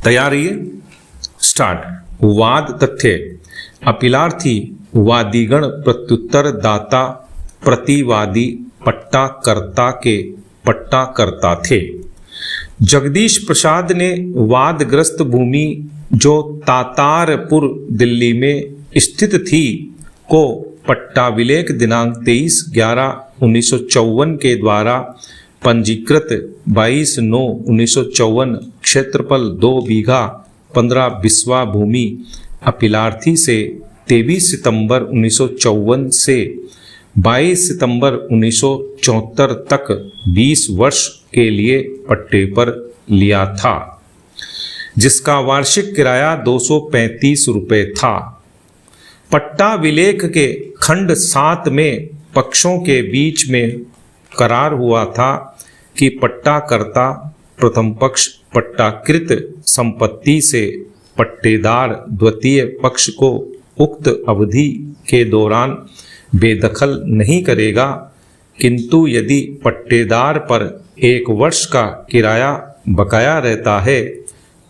तैयार रहिए, स्टार्ट। वाद तथ्य। अपीलार्थी वादीगण प्रत्युत्तर दाता प्रतिवादी पट्टाकर्ता के पट्टाकर्ता थे। जगदीश प्रसाद ने वादग्रस्त भूमि जो तातारपुर दिल्ली में स्थित थी को पट्टाविलेख दिनांक 23/11/1954 के द्वारा पंजीकृत 22/9/1954 क्षेत्रफल 2 बीघा 15 बिस्वा भूमि अपीलार्थी से 23 सितंबर 1954 से 22 सितंबर 1974 तक 20 वर्ष के लिए पट्टे पर लिया था, जिसका वार्षिक किराया 235 रुपये था। पट्टा विलेख के खंड 7 में पक्षों के बीच में करार हुआ था कि पट्टाकर्ता प्रथम पक्ष पट्टाकृत संपत्ति से पट्टेदार द्वितीय पक्ष को उक्त अवधि के दौरान बेदखल नहीं करेगा, किंतु यदि पट्टेदार पर 1 वर्ष का किराया बकाया रहता है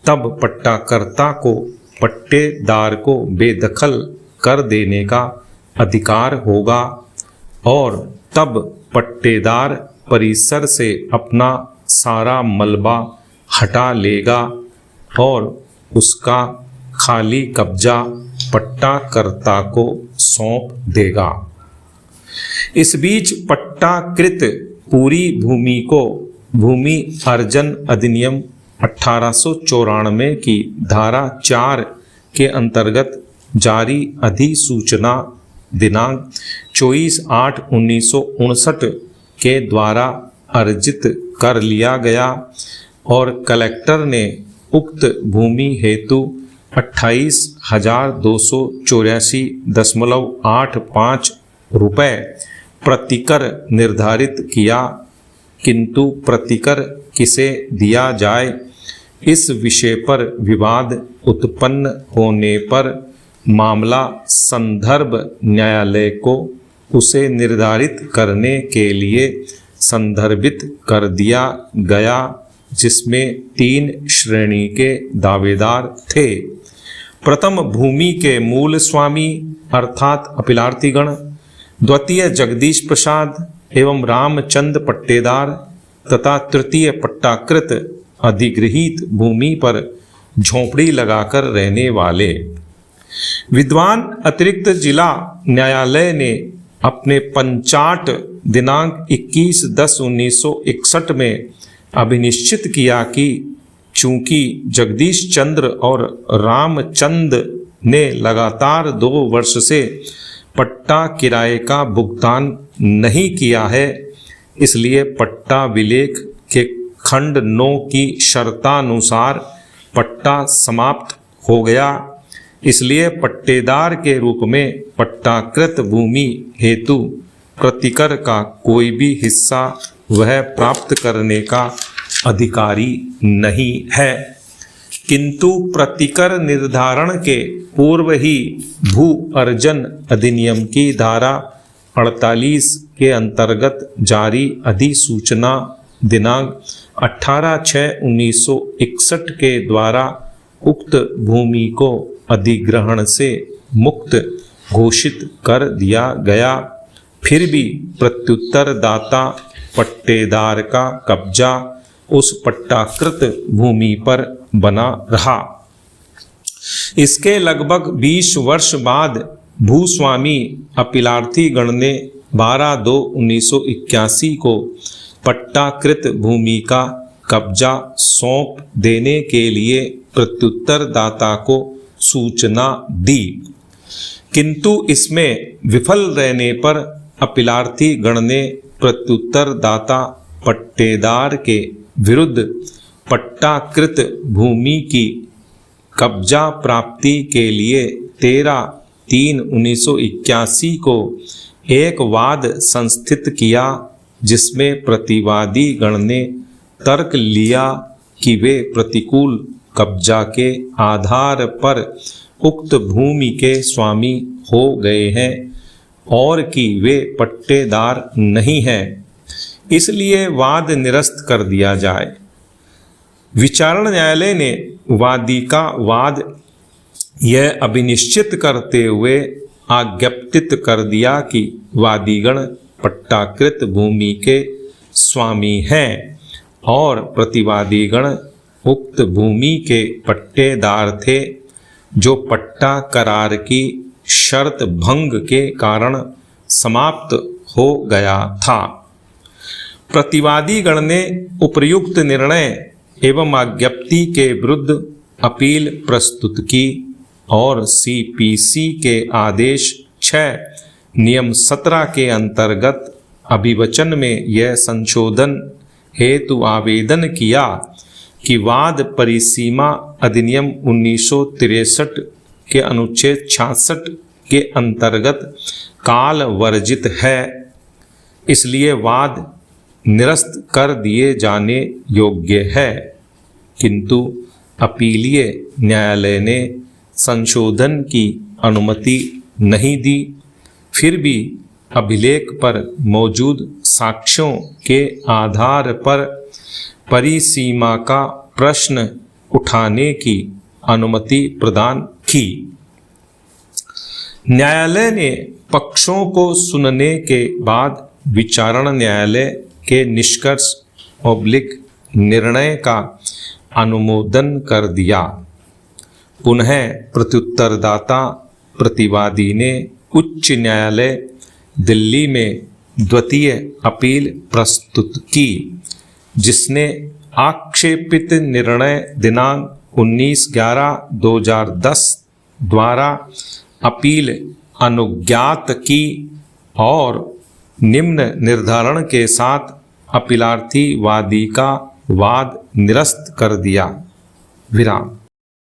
तब पट्टाकर्ता को पट्टेदार को बेदखल कर देने का अधिकार होगा और तब पट्टेदार परिसर से अपना सारा मलबा हटा लेगा और उसका खाली कब्जा पट्टाकर्ता को सौंप देगा। इस बीच पट्टाकृत पूरी भूमि को भूमि अर्जन अधिनियम 1894 की धारा 4 के अंतर्गत जारी अधिसूचना दिनांक 24/8/1959 के द्वारा अर्जित कर लिया गया और कलेक्टर ने उक्त भूमि हेतु 28,284.85 रुपये प्रतिकर निर्धारित किया, किंतु प्रतिकर किसे दिया जाए इस विषय पर विवाद उत्पन्न होने पर मामला संदर्भ न्यायालय को उसे निर्धारित करने के लिए संदर्भित कर दिया गया, जिसमें 3 श्रेणी के दावेदार थे। प्रथम भूमि के मूल स्वामी अर्थात अपीलार्थीगण, द्वितीय जगदीश प्रसाद एवं रामचंद पट्टेदार तथा तृतीय पट्टाकृत अधिगृहीत भूमि पर झोंपड़ी लगाकर रहने वाले। विद्वान अतिरिक्त जिला न्यायालय ने अपने पंचाट दिनांक 21/10/1961 में अभिनिश्चित किया कि चूंकि जगदीश चंद्र और रामचंद ने लगातार 2 वर्ष से पट्टा किराए का भुगतान नहीं किया है, इसलिए पट्टा विलेख के खंड 9 की शर्तानुसार पट्टा समाप्त हो गया। इसलिए पट्टेदार के रूप में पट्टाकृत भूमि हेतु प्रतिकर का कोई भी हिस्सा वह प्राप्त करने का अधिकारी नहीं है, किंतु प्रतिकर निर्धारण के पूर्व ही भू अर्जन अधिनियम की धारा 48 के अंतर्गत जारी अधिसूचना दिनांक 18/6/1961 के द्वारा उक्त भूमि को अधिग्रहण से मुक्त घोषित कर दिया गया। फिर भी प्रत्युत्तर दाता पट्टेदार का कब्जा उस पट्टाकृत भूमि पर बना रहा। इसके लगभग 20 वर्ष बाद भूस्वामी अपीलार्थी गण ने 12/2/1981 को पट्टाकृत भूमि का कब्जा सौंप देने के लिए प्रत्युत्तर दाता को सूचना दी, किंतु इसमें विफल रहने पर अपीलार्थी गण ने प्रत्युत्तर दाता पट्टेदार के विरुद्ध पट्टाकृत भूमि की कब्जा प्राप्ति के लिए 13/3/1981 को एक वाद संस्थित किया, जिसमें प्रतिवादी गण ने तर्क लिया कि वे प्रतिकूल कब्जा के आधार पर उक्त भूमि के स्वामी हो गए हैं और कि वे पट्टेदार नहीं हैं, इसलिए वाद निरस्त कर दिया जाए। विचारण न्यायालय ने वादी का वाद यह अभिनिश्चित करते हुए आज्ञप्तित कर दिया कि वादीगण पट्टाकृत भूमि के स्वामी हैं और प्रतिवादीगण उक्त भूमि के पट्टेदार थे, जो पट्टा करार की शर्त भंग के कारण समाप्त हो गया था। प्रतिवादीगण ने उपर्युक्त निर्णय एवं आज्ञप्ति के विरुद्ध अपील प्रस्तुत की और सीपीसी के आदेश 6 नियम 17 के अंतर्गत अभिवचन में यह संशोधन हेतु आवेदन किया कि वाद परिसीमा अधिनियम 1963 के अनुच्छेद 66 के अंतर्गत काल वर्जित है, इसलिए वाद निरस्त कर दिए जाने योग्य है। किंतु अपीलीय न्यायालय ने संशोधन की अनुमति नहीं दी। फिर भी अभिलेख पर मौजूद साक्ष्यों के आधार पर परिसीमा का प्रश्न उठाने की अनुमति प्रदान की। न्यायालय ने पक्षों को सुनने के बाद विचारण न्यायालय के निष्कर्ष निर्णय का अनुमोदन कर दिया। पुनः प्रत्युत्तरदाता प्रतिवादी ने उच्च न्यायालय दिल्ली में द्वितीय अपील प्रस्तुत की, जिसने आक्षेपित निर्णय दिनांक 19/11/2010 द्वारा अपील अनुज्ञात की और निम्न निर्धारण के साथ अपीलार्थी वादी का वाद निरस्त कर दिया। विराम।